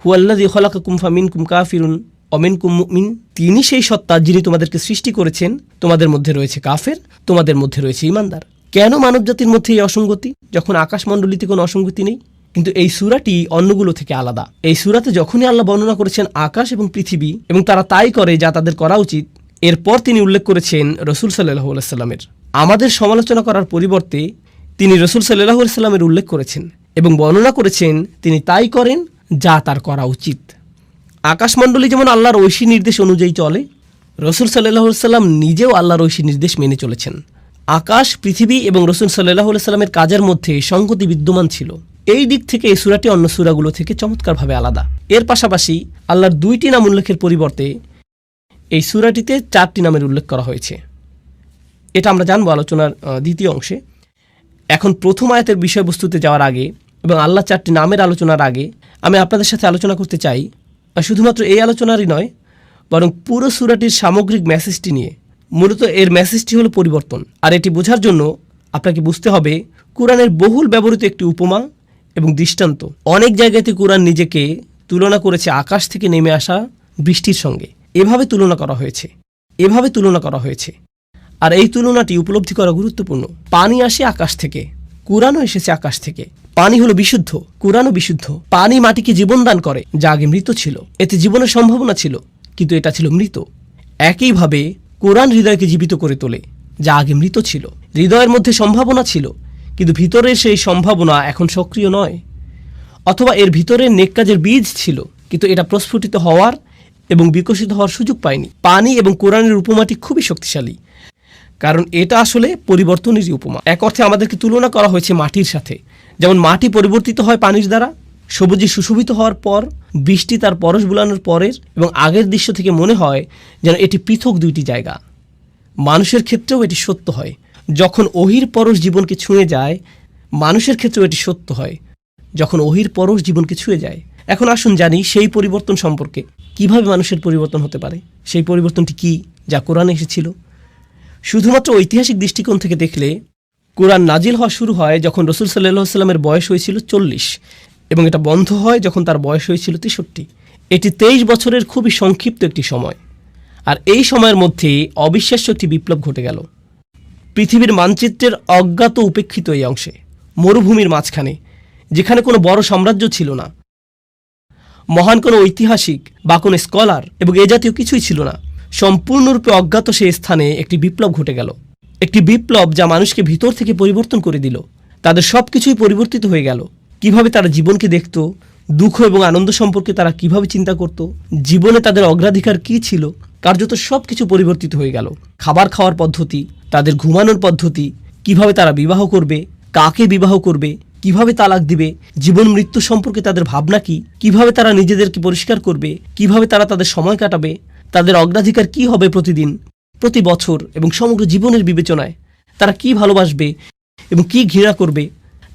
হুয়াল্লাযী খালাকাকুম ফামিনকুম কাফিরুন ওয়া মিনকুম মুমিন, তিনি সেই সত্তা যিনি তোমাদেরকে সৃষ্টি করেছেন, তোমাদের মধ্যে রয়েছে কাফের, তোমাদের মধ্যে রয়েছে ঈমানদার। কেন মানবজাতির মধ্যে এই অসঙ্গতি, যখন আকাশমণ্ডলীতে কোনো অসঙ্গতি নেই? কিন্তু এই সূরাটি অন্যগুলো থেকে আলাদা। এই সূরাতে যখনই আল্লাহ বর্ণনা করেছেন আকাশ এবং পৃথিবী এবং তারা তাই করে যা তাদের করা উচিত, এরপর তিনি উল্লেখ করেছেন রাসূল সাল্লাল্লাহু আলাইহি ওয়াসাল্লামের। আমাদের সমালোচনা করার পরিবর্তে তিনি রাসূল সাল্লাল্লাহু আলাইহি ওয়াসাল্লামের উল্লেখ করেছেন এবং বর্ণনা করেছেন তিনি তাই করেন যা তার করা উচিত। আকাশমণ্ডলী যেমন আল্লাহর ঐশী নির্দেশ অনুযায়ী চলে, রাসূল সাল্লাল্লাহু আলাইহি ওয়াসাল্লাম নিজেও আল্লাহর ঐশী নির্দেশ মেনে চলেছেন। আকাশ, পৃথিবী এবং রাসূল সাল্লাল্লাহু আলাইহি ওয়াসাল্লামের কাজের মধ্যে সংগতি বিদ্যমান ছিল। এই দিক থেকে এই সূরাটি অন্য সূরাগুলো থেকে চমৎকারভাবে আলাদা। এর পাশাপাশি আল্লাহর 2টি নাম উল্লেখের পরিবর্তে এই সূরাটিতে 4টি নামের উল্লেখ করা হয়েছে। এটা আমরা জানবো আলোচনার দ্বিতীয় অংশে। এখন প্রথম আয়াতের বিষয়বস্তুতে যাওয়ার আগে এবং আল্লাহ 4টি নামের আলোচনার আগে আমি আপনাদের সাথে আলোচনা করতে চাই, শুধুমাত্র এই আলোচনারই নয়, বরং পুরো সূরাটির সামগ্রিক মেসেজটি নিয়ে। মূলত এর মেসেজটি হলো পরিবর্তন। আর এটি বোঝার জন্য আপনাকে বুঝতে হবে কুরআনের বহুল ব্যবহৃত একটি উপমা এবং দৃষ্টান্ত। অনেক জায়গাতে কুরআন নিজেকে তুলনা করেছে আকাশ থেকে নেমে আসা বৃষ্টির সঙ্গে। এভাবে তুলনা করা হয়েছে। আর এই তুলনাটি উপলব্ধি করা গুরুত্বপূর্ণ। পানি আসে আকাশ থেকে, কুরআনও এসেছে আকাশ থেকে। পানি হলো বিশুদ্ধ, কুরআনও বিশুদ্ধ। পানি মাটিকে জীবন দান করে যা আগে মৃত ছিল। এতে জীবনের সম্ভাবনা ছিল, কিন্তু এটা ছিল মৃত। একইভাবে কুরআন হৃদয়কে জীবিত করে তোলে যা আগে মৃত ছিল। হৃদয়ের মধ্যে সম্ভাবনা ছিল, কিন্তু ভিতরের সেই সম্ভাবনা এখন সক্রিয় নয়। অথবা এর ভিতরে নেক কাজের বীজ ছিল, কিন্তু এটা প্রস্ফুটিত হওয়ার এবং বিকশিত হওয়ার সুযোগ পায়নি। পানি এবং কোরআনের উপমাটি খুবই শক্তিশালী, কারণ এটা আসলে পরিবর্তনেরই উপমা। এক অর্থে আমাদেরকে তুলনা করা হয়েছে মাটির সাথে। যেমন মাটি পরিবর্তিত হয় পানির দ্বারা, সবুজে সুশোভিত হওয়ার পর, বৃষ্টি তার পরশ বুলানোর পরের এবং আগের দৃশ্য থেকে মনে হয় যেন এটি পৃথক 2টি জায়গা। মানুষের ক্ষেত্রেও এটি সত্য হয়। যখন ওহির পরশ জীবনকে ছুঁয়ে যায়, মানুষের ক্ষেত্রেও এটি সত্য হয় যখন ওহির পরশ জীবনকে ছুঁয়ে যায়। এখন আসুন জানি সেই পরিবর্তন সম্পর্কে, কিভাবে মানুষের পরিবর্তন হতে পারে। সেই পরিবর্তনটি কি যা কোরআনে এসেছিল? শুধুমাত্র ঐতিহাসিক দৃষ্টিকোণ থেকে দেখলে কোরআন নাজিল হওয়া শুরু হয় যখন রাসূল সাল্লাল্লাহু আলাইহি ওয়াসাল্লামের বয়স হয়েছিল 40 এবং এটা বন্ধ হয় যখন তার বয়স হয়েছিল 63। এটি 23 বছরের খুবই সংক্ষিপ্ত একটি সময়। আর এই সময়ের মধ্যে অবিশ্বাস্য একটি বিপ্লব ঘটে গেল। পৃথিবীর মানচিত্রের অজ্ঞাত উপেক্ষিত এই অংশে, মরুভূমির মাঝখানে, যেখানে কোনো বড় সাম্রাজ্য ছিল না, মহান কোনো ঐতিহাসিক বা কোনো স্কলার এবং এ জাতীয় কিছুই ছিল না, সম্পূর্ণরূপে অজ্ঞাত সেই স্থানে একটি বিপ্লব ঘটে গেল। একটি বিপ্লব যা মানুষকে ভিতর থেকে পরিবর্তন করে দিল। তাদের সব কিছুই পরিবর্তিত হয়ে গেল। কিভাবে তারা জীবনকে দেখত, দুঃখ এবং আনন্দ সম্পর্কে তারা কিভাবে চিন্তা করত, জীবনে তাদের অগ্রাধিকার কি ছিল, কার্যত সব কিছু পরিবর্তিত হয়ে গেল। খাবার খাওয়ার পদ্ধতি, তাদের ঘুমানোর পদ্ধতি, কিভাবে তারা বিবাহ করবে, কাকে বিবাহ করবে, কিভাবে তালাক দিবে, জীবন মৃত্যু সম্পর্কে তাদের ভাবনা কি, কিভাবে তারা নিজেদেরকে পরিষ্কার করবে, কিভাবে তারা তাদের সময় কাটাবে, তাদের অগ্রাধিকার কি হবে প্রতিদিন, প্রতি বছর এবং সমগ্র জীবনের বিবেচনায়, তারা কি ভালোবাসবে এবং কি ঘৃণা করবে,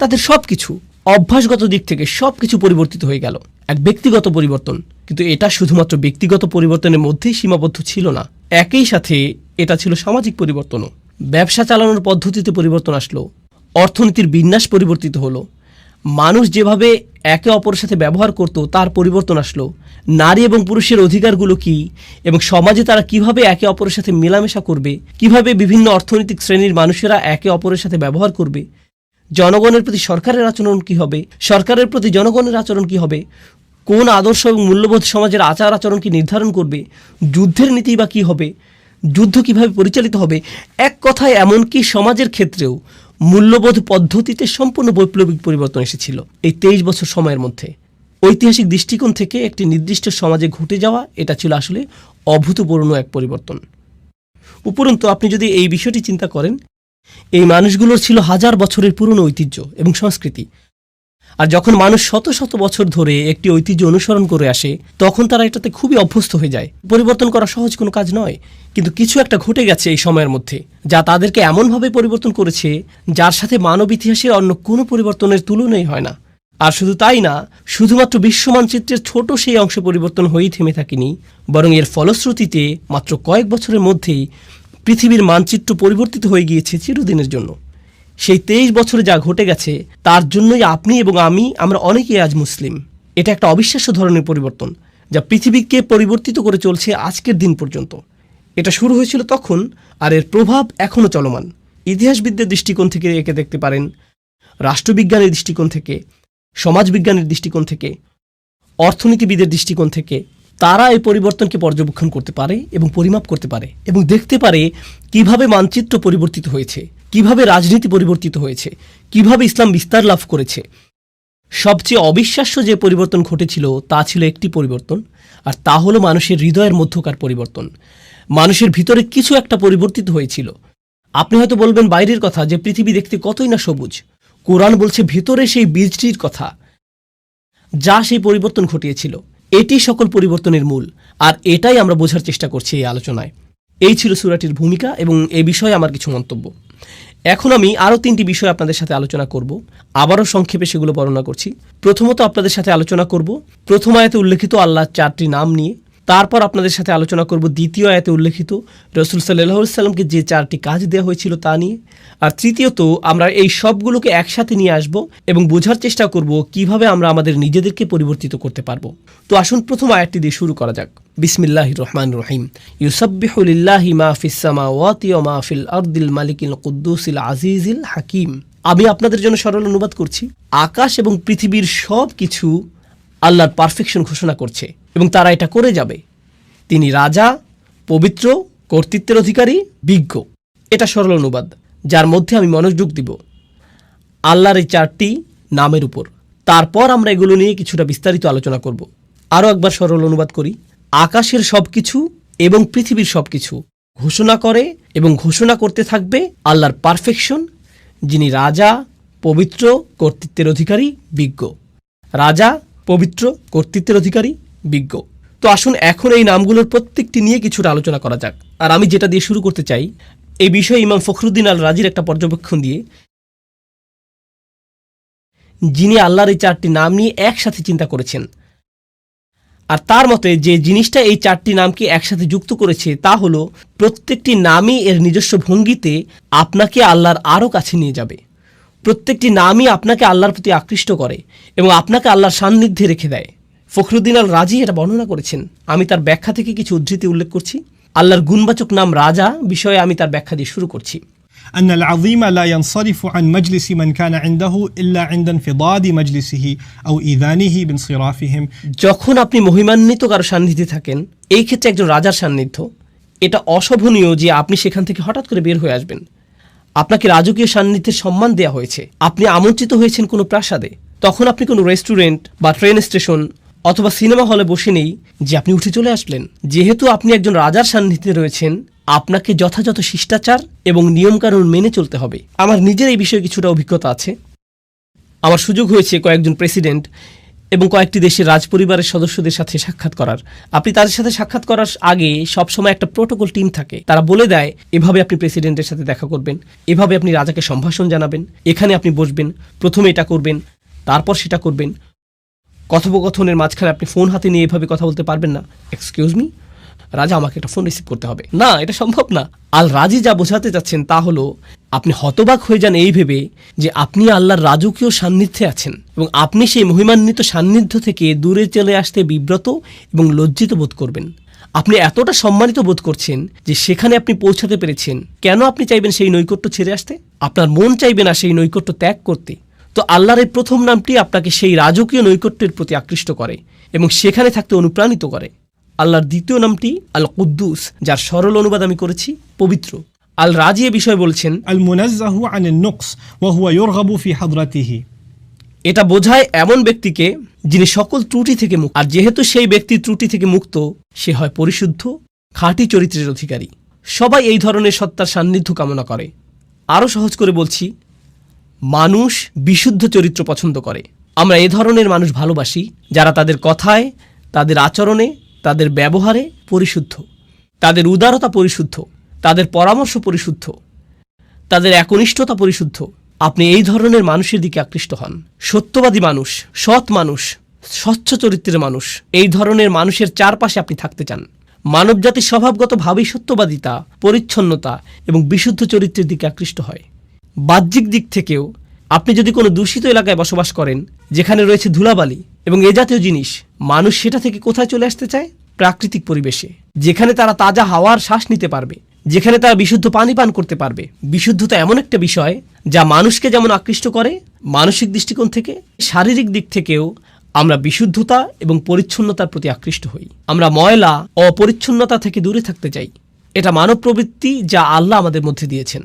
তাদের সব কিছু অভ্যাসগত দিক থেকে সব কিছু পরিবর্তিত হয়ে গেল। এক ব্যক্তিগত পরিবর্তন, কিন্তু এটা শুধুমাত্র ব্যক্তিগত পরিবর্তনের মধ্যেই সীমাবদ্ধ ছিল না, একই সাথে এটা ছিল সামাজিক পরিবর্তনও। ব্যবসা চালানোর পদ্ধতিতে পরিবর্তন আসলো, অর্থনীতির বিন্যাস পরিবর্তিত হলো, মানুষ যেভাবে একে অপরের সাথে ব্যবহার করত তার পরিবর্তন আসলো, নারী এবং পুরুষের অধিকারগুলো কি এবং সমাজে তারা কিভাবে একে অপরের সাথে মেলামেশা করবে, কিভাবে বিভিন্ন অর্থনৈতিক শ্রেণীর মানুষেরা একে অপরের সাথে ব্যবহার করবে, জনগণের প্রতি সরকারের আচরণ কি হবে, সরকারের প্রতি জনগণের আচরণ কি হবে, কোন আদর্শ এবং মূল্যবোধ সমাজের আচার আচরণকে নির্ধারণ করবে, যুদ্ধের নীতি বা কী হবে, যুদ্ধ কিভাবে পরিচালিত হবে, এক কথায় এমনকি সমাজের ক্ষেত্রেও মূল্যবোধ পদ্ধতিতে সম্পূর্ণ বৈপ্লবিক পরিবর্তন এসেছিল এই 23 বছর সময়ের মধ্যে। ঐতিহাসিক দৃষ্টিকোণ থেকে একটি নির্দিষ্ট সমাজে ঘটে যাওয়া এটা ছিল আসলে অভূতপূর্ণ এক পরিবর্তন। উপরন্তু আপনি যদি এই বিষয়টি চিন্তা করেন, এই মানুষগুলোর ছিল হাজার বছরের পুরনো ঐতিহ্য এবং সংস্কৃতি। আর যখন মানুষ শত শত বছর ধরে একটি ঐতিহ্য অনুসরণ করে আসে, তখন তারা এটাতে খুবই অভ্যস্ত হয়ে যায়। পরিবর্তন করা সহজ কোনো কাজ নয়, কিন্তু কিছু একটা ঘটে গেছে এই সময়ের মধ্যে যা তাদেরকে এমনভাবে পরিবর্তন করেছে যার সাথে মানব ইতিহাসের অন্য কোনো পরিবর্তনের তুলনাই হয় না। আর শুধু তাই না, শুধুমাত্র বিশ্ব মানচিত্রের ছোট সেই অংশ পরিবর্তন হয়েই থেমে থাকেনি, বরং এর ফলশ্রুতিতে মাত্র কয়েক বছরের মধ্যেই পৃথিবীর মানচিত্র পরিবর্তিত হয়ে গিয়েছে চিরদিনের জন্য। সেই 23 বছরে যা ঘটে গেছে তার জন্যই আপনি এবং আমরা অনেকেই আজ মুসলিম। এটা একটা অবিশ্বাস্য ধরনের পরিবর্তন, যা পৃথিবীকে পরিবর্তিত করে চলছে আজকের দিন পর্যন্ত। এটা শুরু হয়েছিল তখন, আর এর প্রভাব এখনও চলমান। ইতিহাসবিদদের দৃষ্টিকোণ থেকে একে দেখতে পারেন, রাষ্ট্রবিজ্ঞানের দৃষ্টিকোণ থেকে, সমাজবিজ্ঞানের দৃষ্টিকোণ থেকে, অর্থনীতিবিদের দৃষ্টিকোণ থেকে। তারা এই পরিবর্তনকে পর্যবেক্ষণ করতে পারে এবং পরিমাপ করতে পারে এবং দেখতে পারে কিভাবে মানচিত্র পরিবর্তিত হয়েছে, কিভাবে রাজনীতি পরিবর্তিত হয়েছে, কিভাবে ইসলাম বিস্তার লাভ করেছে। সবচেয়ে অবিশ্বাস্য যে পরিবর্তন ঘটেছিল তা ছিল একটি পরিবর্তন, আর তা হলো মানুষের হৃদয়ের মধ্যকার পরিবর্তন। মানুষের ভিতরে কিছু একটা পরিবর্তিত হয়েছিল। আপনি হয়তো বলবেন বাইরের কথা, যে পৃথিবী দেখতে কতই না সবুজ। কোরআন বলছে ভেতরে সেই বীজটির কথা, যা সেই পরিবর্তন ঘটিয়েছিল। এটি সকল পরিবর্তনের মূল, আর এটাই আমরা বোঝার চেষ্টা করছি এই আলোচনায়। এই ছিল সূরাটির ভূমিকা এবং এই বিষয়ে আমার কিছু মন্তব্য। এখন আমি আরও 3টি বিষয় আপনাদের সাথে আলোচনা করব। আবারও সংক্ষেপে সেগুলো বর্ণনা করছি। প্রথমত আপনাদের সাথে আলোচনা করব প্রথম আয়াতে উল্লেখিত আল্লাহর 4টি নাম নিয়ে। তারপর আপনাদের সাথে আলোচনা করব দ্বিতীয় আয়াতে উল্লেখিত রাসূল সাল্লাল্লাহু আলাইহি ওয়াসাল্লামকে যে 4টি কাজ দেওয়া হয়েছিল তা নিয়ে। আর তৃতীয়ত আমরা এই সবগুলোকে একসাথে নিয়ে আসব এবং বোঝার চেষ্টা করব কিভাবে আমরা আমাদের নিজেদেরকে পরিবর্তিত করতে পারবো। তো আসুন প্রথম আয়াতটি দিয়ে শুরু করা যাক। বিসমিল্লাহির রহমানির রহিম। ইউসাব্বিহু লিল্লাহি মা ফিস সামাওয়াতি ওয়া মা ফিল আরদিল মালিকিল কুদ্দুসিল আজিজিল হাকিম। আমি আপনাদের জন্য সরল অনুবাদ করছি। আকাশ এবং পৃথিবীর সব কিছু আল্লাহর পারফেকশন ঘোষণা করছে এবং তারা এটা করে যাবে। তিনি রাজা, পবিত্র, কর্তৃত্বের অধিকারী, বিজ্ঞ। এটা সরল অনুবাদ, যার মধ্যে আমি মনোযোগ দিব আল্লাহর এই 4টি নামের উপর। তারপর আমরা এগুলো নিয়ে কিছুটা বিস্তারিত আলোচনা করব। আরও একবার সরল অনুবাদ করি। আকাশের সব কিছু এবং পৃথিবীর সব কিছু ঘোষণা করে এবং ঘোষণা করতে থাকবে আল্লাহর পারফেকশন, যিনি রাজা, পবিত্র, কর্তৃত্বের অধিকারী, বিজ্ঞ। রাজা, পবিত্র, কর্তৃত্বের অধিকারী, বিজ্ঞ। তো আসুন এখন এই নামগুলোর প্রত্যেকটি নিয়ে কিছুটা আলোচনা করা যাক। আর আমি যেটা দিয়ে শুরু করতে চাই, এই বিষয়ে ইমাম ফখরুদ্দিন আল রাজির একটা পর্যবেক্ষণ দিয়ে, যিনি আল্লাহর এই 4টি নাম নিয়ে একসাথে চিন্তা করেছেন। আর তার মতে যে জিনিসটা এই 4টি নামকে একসাথে যুক্ত করেছে তা হলো প্রত্যেকটি নামই এর নিজস্ব ভঙ্গিতে আপনাকে আল্লাহর আরও কাছে নিয়ে যাবে। প্রত্যেকটি নামই আপনাকে আল্লাহর প্রতি আকৃষ্ট করে এবং আপনাকে আল্লাহর সান্নিধ্যে রেখে দেয়। ফখরুদ্দিন আল রাজি এটা বর্ণনা করেছেন। আমি তার ব্যাখ্যা থেকে কিছু উদ্ধৃতি উল্লেখ করছি। আল্লাহর গুণবাচক নাম রাজা বিষয়ে আমি তার ব্যাখ্যা দিয়ে শুরু করছি। أن العظيم لا ينصرف عن مجلس من كان عنده إلا عند انفضاد مجلسه أو إذانه بانصرافهم। যখন আপনি মহিমান্বিত কারো সান্নিধ্যে থাকেন, এই ক্ষেত্রে একজন রাজার সান্নিধ্য, এটা অশোভনীয় যে আপনি সেখান থেকে হঠাৎ করে বের হয়ে আসবেন। আপনাকে রাজকীয় সান্নিধ্যের সম্মান দেওয়া হয়েছে। আপনি আমন্ত্রিত হয়েছেন কোনো প্রাসাদে। তখন আপনি কোনো রেস্টুরেন্ট বা ট্রেন স্টেশন অথবা সিনেমা হলে বসে নেই যে আপনি উঠে চলে আসলেন। যেহেতু আপনি একজন রাজার সান্নিধ্যে রয়েছেন, আপনাকে যথাযথ শিষ্টাচার এবং নিয়মকানুন মেনে চলতে হবে। আমার নিজের এই বিষয়ে কিছুটা অভিজ্ঞতা আছে। আমার সুযোগ হয়েছে কয়েকজন প্রেসিডেন্ট এবং কয়েকটি দেশের রাজপরিবারের সদস্যদের সাথে সাক্ষাৎ করার। আপনি তাদের সাথে সাক্ষাৎ করার আগে সবসময় একটা প্রোটোকল টিম থাকে। তারা বলে দেয় এভাবে আপনি প্রেসিডেন্টের সাথে দেখা করবেন, এভাবে আপনি রাজাকে সম্ভাষণ জানাবেন, এখানে আপনি বসবেন, প্রথমে এটা করবেন, তারপর সেটা করবেন। কথোপকথনের মাঝখানে আপনি ফোন হাতে নিয়ে এভাবে কথা বলতে পারবেন না। এক্সকিউজ মি, রাজা আমাকে একটা ফোন রিসিভ করতে হবে না, এটা সম্ভব না। আল রাজি যা বোঝাতে চাচ্ছেন তা হলো আপনি হতবাক হয়ে যান এই ভেবে যে আপনি আল্লাহর রাজকীয় সান্নিধ্যে আছেন এবং আপনি সেই মহিমান্বিত সান্নিধ্য থেকে দূরে চলে আসতে বিব্রত এবং লজ্জিত বোধ করবেন। আপনি এতটা সম্মানিত বোধ করছেন যে সেখানে আপনি পৌঁছাতে পেরেছেন। কেন আপনি চাইবেন সেই নৈকট্য ছেড়ে আসতে? আপনার মন চাইবে না সেই নৈকট্য ত্যাগ করতে। তো আল্লাহর এই প্রথম নামটি আপনাকে সেই রাজকীয় নৈকট্যের প্রতি আকৃষ্ট করে এবং সেখানে থাকতে অনুপ্রাণিত করে। আল্লাহর দ্বিতীয় নামটি আল কুদ্দুস, যার সরল অনুবাদ আমি করেছি পবিত্র। আল রাজি এ বিষয়ে বলছেন আল মুনাজ্জাহু আনিন নুকস ওয়া হুয়া ইউরগাবু ফি হাদরাতিহি। এটা বোঝায় এমন ব্যক্তিকে যিনি সকল ত্রুটি থেকে মুক্ত। আর যেহেতু সেই ব্যক্তি ত্রুটি থেকে মুক্ত, সে হয় পরিশুদ্ধ, খাঁটি চরিত্রের অধিকারী। সবাই এই ধরনের সত্তার সান্নিধ্য কামনা করে। আরও সহজ করে বলছি, মানুষ বিশুদ্ধ চরিত্র পছন্দ করে। আমরা এ ধরনের মানুষ ভালোবাসি যারা তাদের কথায়, তাদের আচরণে, তাদের ব্যবহারে পরিশুদ্ধ, তাদের উদারতা পরিশুদ্ধ, তাদের পরামর্শ পরিশুদ্ধ, তাদের একনিষ্ঠতা পরিশুদ্ধ। আপনি এই ধরনের মানুষের দিকে আকৃষ্ট হন। সত্যবাদী মানুষ, সৎ মানুষ, স্বচ্ছ চরিত্রের মানুষ, এই ধরনের মানুষের চারপাশে আপনি থাকতে চান। মানবজাতি স্বভাবগতভাবেই সত্যবাদিতা, পরিচ্ছন্নতা এবং বিশুদ্ধ চরিত্রের দিকে আকৃষ্ট হয়। বাহ্যিক দিক থেকেও আপনি যদি কোনো দূষিত এলাকায় বসবাস করেন, যেখানে রয়েছে ধুলাবালি, এবং এ জাতীয় জিনিস মানুষ সেটা থেকে কোথায় চলে আসতে চায়? প্রাকৃতিক পরিবেশে, যেখানে তারা তাজা হাওয়ার শ্বাস নিতে পারবে, যেখানে তারা বিশুদ্ধ পানি পান করতে পারবে। বিশুদ্ধতা এমন একটা বিষয় যা মানুষকে যেমন আকৃষ্ট করে মানসিক দৃষ্টিকোণ থেকে, শারীরিক দিক থেকেও আমরা বিশুদ্ধতা এবং পরিচ্ছন্নতার প্রতি আকৃষ্ট হই। আমরা ময়লা অপরিচ্ছন্নতা থেকে দূরে থাকতে চাই। এটা মানব প্রবৃত্তি যা আল্লাহ আমাদের মধ্যে দিয়েছেন।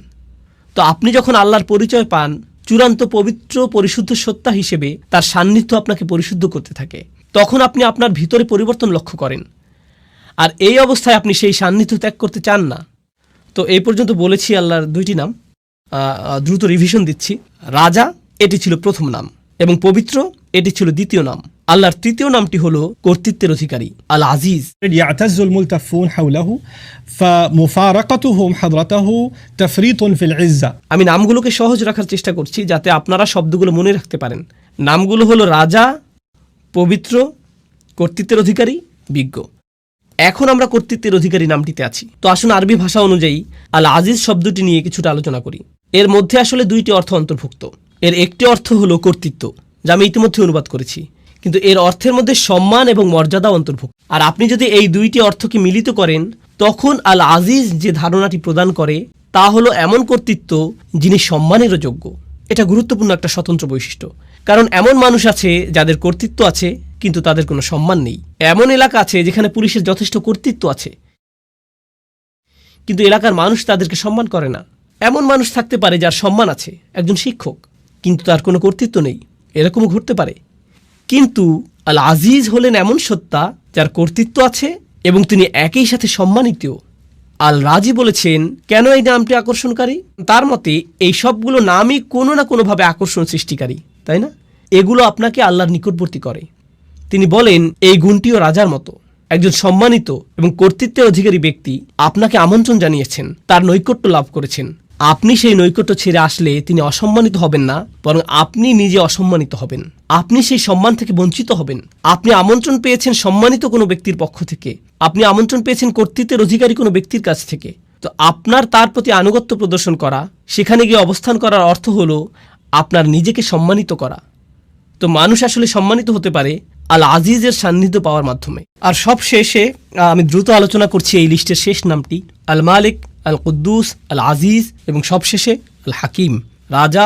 তো আপনি যখন আল্লাহর পরিচয় পান, চূড়ান্ত পবিত্র পরিশুদ্ধ সত্তা হিসেবে তার সান্নিধ্য আপনাকে পরিশুদ্ধ করতে থাকে, তখন আপনি আপনার ভিতরে পরিবর্তন লক্ষ্য করেন। আর এই অবস্থায় আপনি সেই সান্নিধ্য ত্যাগ করতে চান না। তো এই পর্যন্ত বলেছি আল্লাহর দুইটি নাম, দ্রুত রিভিশন দিচ্ছি। রাজা, এটি ছিল প্রথম নাম, এবং পবিত্র, এটি ছিল দ্বিতীয় নাম। আল্লাহর তৃতীয় নামটি হলো কর্তৃত্বের অধিকারী, আল আজিজ। يعتز الملتفون حوله فمفارقتهم حضرته تفريط في العزة. আমি নামগুলোকে সহজ রাখার চেষ্টা করছি যাতে আপনারা শব্দগুলো মনে রাখতে পারেন। নামগুলো হলো রাজা, পবিত্র, কর্তৃত্বের অধিকারী, বিজ্ঞ। এখন আমরা কর্তৃত্বের অধিকারী নামটিতে আছি। তো আসুন আরবি ভাষা অনুযায়ী আল আজিজ শব্দটি নিয়ে কিছুটা আলোচনা করি। এর মধ্যে আসলে দুইটি অর্থ অন্তর্ভুক্ত। এর একটি অর্থ হলো কর্তৃত্ব, যা আমি ইতিমধ্যে অনুবাদ করেছি, কিন্তু এর অর্থের মধ্যে সম্মান এবং মর্যাদা অন্তর্ভুক্ত। আর আপনি যদি এই দুইটি অর্থকে মিলিত করেন, তখন আল আজিজ যে ধারণাটি প্রদান করে তা হলো এমন কর্তৃত্ব যিনি সম্মানেরও যোগ্য। এটা গুরুত্বপূর্ণ একটা স্বতন্ত্র বৈশিষ্ট্য, কারণ এমন মানুষ আছে যাদের কর্তৃত্ব আছে কিন্তু তাদের কোনো সম্মান নেই। এমন এলাকা আছে যেখানে পুলিশের যথেষ্ট কর্তৃত্ব আছে কিন্তু এলাকার মানুষ তাদেরকে সম্মান করে না। এমন মানুষ থাকতে পারে যার সম্মান আছে, একজন শিক্ষক, কিন্তু তার কোনো কর্তৃত্ব নেই, এরকমও ঘটতে পারে। কিন্তু আল আজিজ হলেন এমন সত্তা যার কর্তৃত্ব আছে এবং তিনি একই সাথে সম্মানিত। আল রাজি বলেছেন কেন এই নামটি আকর্ষণকারী? তার মতে এই সবগুলো নামই কোনো না কোনোভাবে আকর্ষণ সৃষ্টিকারী, তাই না? এগুলো আপনাকে আল্লাহর নিকটবর্তী করে। তিনি বলেন এই গুণটিও রাজার মতো। একজন সম্মানিত এবং কর্তৃত্বের অধিকারী ব্যক্তি আপনাকে আমন্ত্রণ জানিয়েছেন, তার নৈকট্য লাভ করেছেন। আপনি সেই নৈকট্য ছেড়ে আসলে তিনি অসম্মানিত হবেন না, বরং আপনি নিজে অসম্মানিত হবেন। আপনি সেই সম্মান থেকে বঞ্চিত হবেন। আপনি আমন্ত্রণ পেয়েছেন সম্মানিত কোনো ব্যক্তির পক্ষ থেকে, আপনি আমন্ত্রণ পেয়েছেন কর্তৃত্বের অধিকারী কোনো ব্যক্তির কাছ থেকে। তো আপনার তার প্রতি আনুগত্য প্রদর্শন করা, সেখানে গিয়ে অবস্থান করার অর্থ হলো আপনার নিজেকে সম্মানিত করা। তো মানুষ আসলে সম্মানিত হতে পারে আল আজিজের সান্নিধ্য পাওয়ার মাধ্যমে। আর সব শেষে আমি দ্রুত আলোচনা করছি এই লিস্টের শেষ নামটি, আল মালিক, আল কুদ্দুস, আল আজিজ, এবং সবশেষে আল হাকিম। রাজা,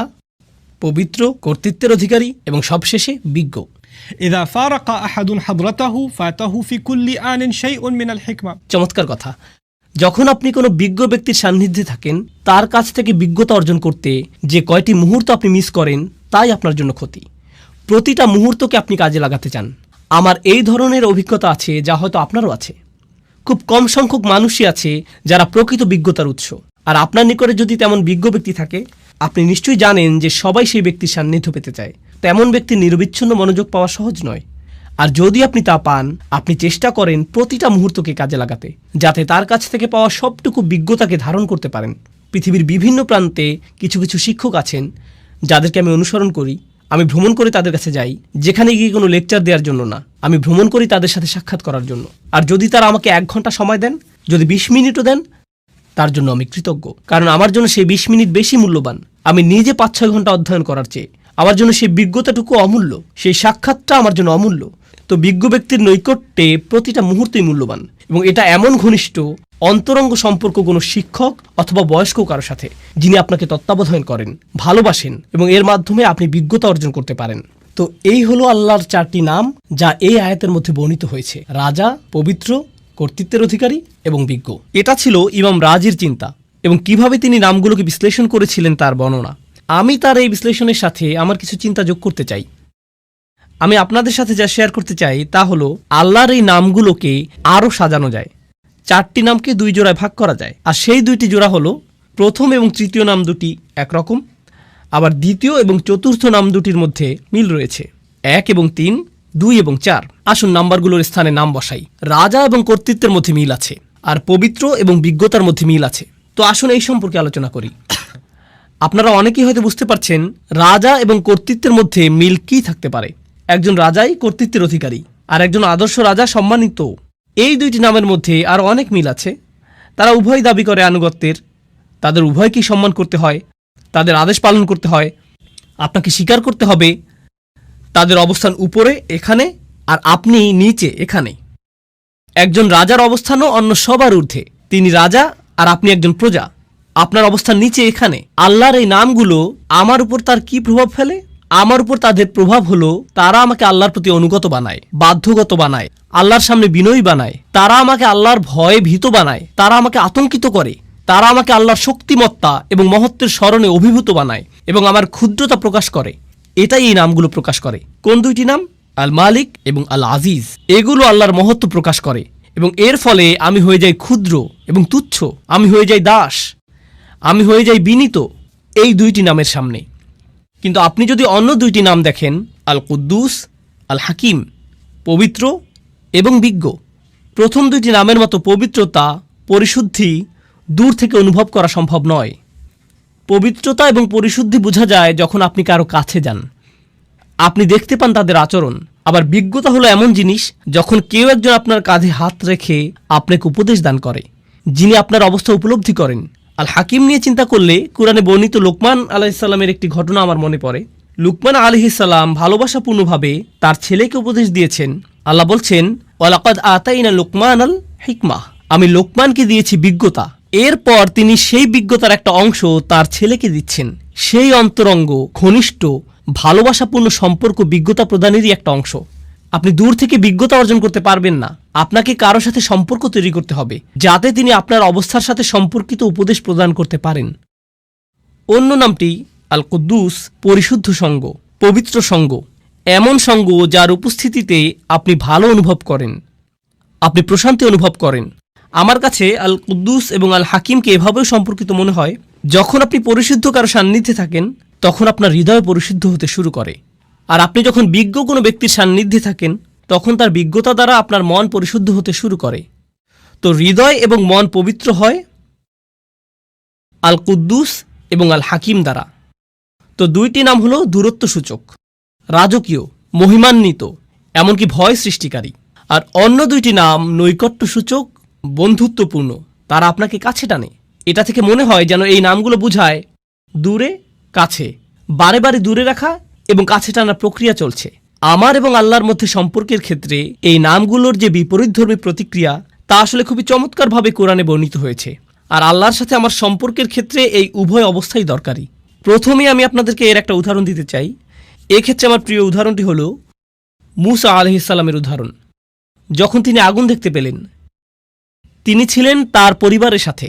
পবিত্র, কর্তৃত্বের অধিকারী এবং সবশেষে বিজ্ঞ। إذا فارق أحد حضرته فاته في كل آن شيء من الحكمة. চমৎকার কথা। যখন আপনি কোনো বিজ্ঞ ব্যক্তির সান্নিধ্যে থাকেন, তার কাছ থেকে বিজ্ঞতা অর্জন করতে যে কয়টি মুহূর্ত আপনি মিস করেন তাই আপনার জন্য ক্ষতি। প্রতিটা মুহূর্তকে আপনি কাজে লাগাতে চান। আমার এই ধরনের অভিজ্ঞতা আছে, যা হয়তো আপনারও আছে। খুব কম সংখ্যক মানুষই আছে যারা প্রকৃত বিজ্ঞতার উৎস। আর আপনার নিকটে যদি তেমন বিজ্ঞ ব্যক্তি থাকে, আপনি নিশ্চয়ই জানেন যে সবাই সেই ব্যক্তির সান্নিধ্য পেতে চায়। তেমন ব্যক্তির নিরবিচ্ছিন্ন মনোযোগ পাওয়া সহজ নয়। আর যদি আপনি তা পান, আপনি চেষ্টা করেন প্রতিটা মুহূর্তকে কাজে লাগাতে, যাতে তার কাছ থেকে পাওয়া সবটুকু বিজ্ঞতাকে ধারণ করতে পারেন। পৃথিবীর বিভিন্ন প্রান্তে কিছু কিছু শিক্ষক আছেন যাদেরকে আমি অনুসরণ করি। আমি ভ্রমণ করে তাদের কাছে যাই, যেখানে গিয়ে কোনো লেকচার দেওয়ার জন্য না, আমি ভ্রমণ করি তাদের সাথে সাক্ষাৎ করার জন্য। আর যদি তারা আমাকে 1 ঘন্টা সময় দেন, যদি 20 মিনিটও দেন, তার জন্য আমি কৃতজ্ঞ। কারণ আমার জন্য সেই 20 মিনিট বেশি মূল্যবান আমি নিজে 5-6 ঘন্টা অধ্যয়ন করার চেয়ে। আমার জন্য সেই বিজ্ঞতাটুকু অমূল্য, সেই সাক্ষাৎটা আমার জন্য অমূল্য। তো বিজ্ঞ ব্যক্তির নৈকট্যে প্রতিটা মুহূর্তই মূল্যবান, এবং এটা এমন ঘনিষ্ঠ অন্তরঙ্গ সম্পর্ক কোনো শিক্ষক অথবা বয়স্ক কারো সাথে, যিনি আপনাকে তত্ত্বাবধান করেন, ভালোবাসেন, এবং এর মাধ্যমে আপনি বিজ্ঞতা অর্জন করতে পারেন। তো এই হলো আল্লাহর 4টি নাম যা এই আয়াতের মধ্যে বর্ণিত হয়েছে: রাজা, পবিত্র, কর্তৃত্বের অধিকারী এবং বিজ্ঞ। এটা ছিল ইমাম রাজির চিন্তা, এবং কিভাবে তিনি নামগুলোকে বিশ্লেষণ করেছিলেন তার বর্ণনা। আমি তার এই বিশ্লেষণের সাথে আমার কিছু চিন্তা যোগ করতে চাই। আমি আপনাদের সাথে যা শেয়ার করতে চাই তা হলো আল্লাহর এই নামগুলোকে আরও সাজানো যায়। 4টি নামকে 2 জোড়ায় ভাগ করা যায়, আর সেই 2টি জোড়া হলো প্রথম এবং তৃতীয় নাম দুটি একরকম, আবার দ্বিতীয় এবং চতুর্থ নাম দুটির মধ্যে মিল রয়েছে। 1 এবং 3, 2 এবং 4। আসুন নাম্বারগুলোর স্থানে নাম বসাই। রাজা এবং কর্তৃত্বের মধ্যে মিল আছে, আর পবিত্র এবং বিজ্ঞতার মধ্যে মিল আছে। তো আসুন এই সম্পর্কে আলোচনা করি। আপনারা অনেকেই হয়তো বুঝতে পারছেন রাজা এবং কর্তৃত্বের মধ্যে মিল কী থাকতে পারে। একজন রাজাই কর্তৃত্বের অধিকারী, আর একজন আদর্শ রাজা সম্মানিত। এই 2টি নামের মধ্যে আরও অনেক মিল আছে। তারা উভয় দাবি করে আনুগত্যের, তাদের উভয়কেই সম্মান করতে হয়, তাদের আদেশ পালন করতে হয়, আপনাকে স্বীকার করতে হবে তাদের অবস্থান উপরে এখানে, আর আপনি নিচে এখানে। একজন রাজার অবস্থানও অন্য সবার ঊর্ধ্বে। তিনি রাজা আর আপনি একজন প্রজা। আপনার অবস্থান নিচে এখানে। আল্লাহর এই নামগুলো আমার উপর তার কি প্রভাব ফেলে? আমার উপর তাদের প্রভাব হলো তারা আমাকে আল্লাহর প্রতি অনুগত বানায়, বাধ্যগত বানায়, আল্লাহর সামনে বিনয়ী বানায়। তারা আমাকে আল্লাহর ভয়ে ভীত বানায়। তারা আমাকে আতঙ্কিত করে। তারা আমাকে আল্লাহর শক্তিমত্তা এবং মহত্বের স্মরণে অভিভূত বানায় এবং আমার ক্ষুদ্রতা প্রকাশ করে। এটাই এই নামগুলো প্রকাশ করে। কোন দুইটি নাম? আল মালিক এবং আল আজিজ। এগুলো আল্লাহর মহত্ব প্রকাশ করে এবং এর ফলে আমি হয়ে যাই ক্ষুদ্র এবং তুচ্ছ। আমি হয়ে যাই দাস। আমি হয়ে যাই বিনীত এই দুইটি নামের সামনে। কিন্তু আপনি যদি অন্য দুইটি নাম দেখেন, আল কুদ্দুস, আল হাকিম, পবিত্র এবং বিজ্ঞ। প্রথম দুইটি নামের মতো পবিত্রতা, পরিশুদ্ধি দূর থেকে অনুভব করা সম্ভব নয়। পবিত্রতা এবং পরিশুদ্ধি বোঝা যায় যখন আপনি কারো কাছে যান, আপনি দেখতে পান তাদের আচরণ। আবার বিজ্ঞতা হলো এমন জিনিস যখন কেউ একজন আপনার কাঁধে হাত রেখে আপনাকে উপদেশ দান করে, যিনি আপনার অবস্থা উপলব্ধি করেন। আল হাকিম নিয়ে চিন্তা করলে কুরআনে বর্ণিত লোকমান আলাইহিসসালামের একটি ঘটনা আমার মনে পড়ে। লুকমান আলাইহিসসালাম ভালোবাসাপূর্ণভাবে তার ছেলেকে উপদেশ দিয়েছেন। আল্লাহ বলছেন, ওয়ালাকাদ আতাইনা লুকমান আল হিকমাহ, আমি লোকমানকে দিয়েছি বিজ্ঞতা। এরপর তিনি সেই বিজ্ঞতার একটা অংশ তার ছেলেকে দিচ্ছেন। সেই অন্তরঙ্গ, ঘনিষ্ঠ, ভালোবাসাপূর্ণ সম্পর্ক বিজ্ঞতা প্রদানেরই একটা অংশ। আপনি দূর থেকে বিজ্ঞতা অর্জন করতে পারবেন না। আপনাকে কারো সাথে সম্পর্ক তৈরি করতে হবে যাতে তিনি আপনার অবস্থার সাথে সম্পর্কিত উপদেশ প্রদান করতে পারেন। অন্য নামটি আল কুদ্দুস, পরিশুদ্ধ সঙ্গ, পবিত্র সঙ্গ। এমন সঙ্গ যার উপস্থিতিতে আপনি ভালো অনুভব করেন, আপনি প্রশান্তি অনুভব করেন। আমার কাছে আল কুদ্দুস এবং আল হাকিমকে এভাবেও সম্পর্কিত মনে হয়, যখন আপনি পরিশুদ্ধ কারো সান্নিধ্যে থাকেন তখন আপনার হৃদয় পরিশুদ্ধ হতে শুরু করে। আর আপনি যখন বিজ্ঞ কোনো ব্যক্তির সান্নিধ্যে থাকেন তখন তার বিজ্ঞতা দ্বারা আপনার মন পরিশুদ্ধ হতে শুরু করে। তো হৃদয় এবং মন পবিত্র হয় আল কুদ্দুস এবং আল হাকিম দ্বারা। তো দুইটি নাম হলো দূরত্ব সূচক, রাজকীয়, মহিমান্বিত, এমনকি ভয় সৃষ্টিকারী। আর অন্য দুইটি নাম নৈকট্য সূচক, বন্ধুত্বপূর্ণ। তারা আপনাকে কাছে টানে। এটা থেকে মনে হয় যেন এই নামগুলো বোঝায় দূরে, কাছে, বারে বারে দূরে রাখা এবং কাছে টানার প্রক্রিয়া চলছে। আমার এবং আল্লাহর মধ্যে সম্পর্কের ক্ষেত্রে এই নামগুলোর যে বিপরীতধর্মী প্রতিক্রিয়া তা আসলে খুবই চমৎকারভাবে কোরআনে বর্ণিত হয়েছে। আর আল্লাহর সাথে আমার সম্পর্কের ক্ষেত্রে এই উভয় অবস্থাই দরকারি। প্রথমে আমি আপনাদেরকে এর একটা উদাহরণ দিতে চাই। এক্ষেত্রে আমার প্রিয় উদাহরণটি হলো মূসা আলাইহিসসালামের উদাহরণ। যখন তিনি আগুন দেখতে পেলেন, তিনি ছিলেন তার পরিবারের সাথে,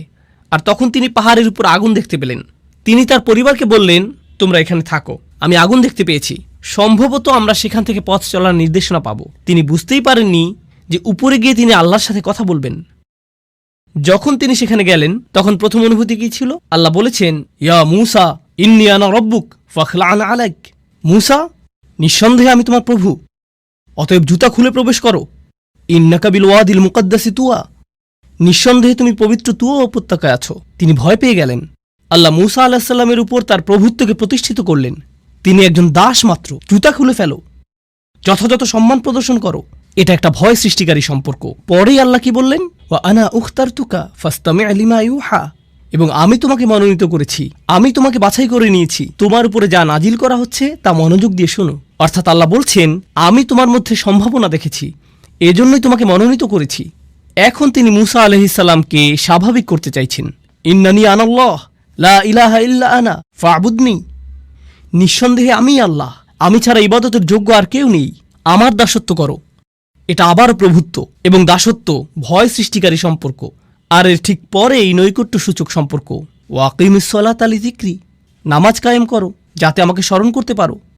আর তখন তিনি পাহাড়ের উপর আগুন দেখতে পেলেন। তিনি তার পরিবারকে বললেন, তোমরা এখানে থাকো, আমি আগুন দেখতে পেয়েছি, সম্ভবত আমরা সেখান থেকে পথ চলার নির্দেশনা পাব। তিনি বুঝতেই পারেননি যে উপরে গিয়ে তিনি আল্লাহর সাথে কথা বলবেন। যখন তিনি সেখানে গেলেন তখন প্রথম অনুভূতি কি ছিল? আল্লাহ বলেছেন, ইয়া মূসা ইন্নী আনা রব্বুক ফাখলা'আন আলাইক। মূসা, নিঃসন্দেহে আমি তোমার প্রভু, অতএব জুতা খুলে প্রবেশ করো। ইন্নাকা বিল ওয়াদিল মুকাদ্দাসি তুয়া, নিঃসন্দেহে তুমি পবিত্র তুয়া উপত্যকায় আছো। তিনি ভয় পেয়ে গেলেন। আল্লাহ মূসা আলাইহিস সালামের উপর তার প্রভুত্বকে প্রতিষ্ঠিত করলেন। তিনি একজন দাস মাত্র, জুতা খুলে ফেলো, যথাযথ সম্মান প্রদর্শন করো। এটা একটা ভয় সৃষ্টিকারী সম্পর্ক। পরেই আল্লাহ কি বললেন? ওয়া আনা উখতারতুকা ফাসতামি' লিমা ইউহা, এবং আমি তোমাকে মনোনীত করেছি, আমি তোমাকে বাছাই করে নিয়েছি, তোমার উপরে যা নাজিল করা হচ্ছে তা মনোযোগ দিয়ে শোনো। অর্থাৎ আল্লাহ বলছেন, আমি তোমার মধ্যে সম্ভাবনা দেখেছি, এজন্যই তোমাকে মনোনীত করেছি। এখন তিনি মূসা আলাইহিস সালামকে স্বাভাবিক করতে চাইছেন। ইন্নানি আনাল্লাহ লা ইলাহা ইল্লা আনা ফা'বুদনি, নিঃসন্দেহে আমি আল্লাহ, আমি ছাড়া ইবাদতের যোগ্য আর কেউ নেই, আমার দাসত্ব করো। এটা আবার প্রভুত্ব এবং দাসত্ব ভয় সৃষ্টিকারী সম্পর্ক। আর এর ঠিক পরেই নৈকট্য সূচক সম্পর্ক। ওয়াকিমিস সালাতা লিযিকরি, নামাজ কায়েম করো যাতে আমাকে স্মরণ করতে পারো।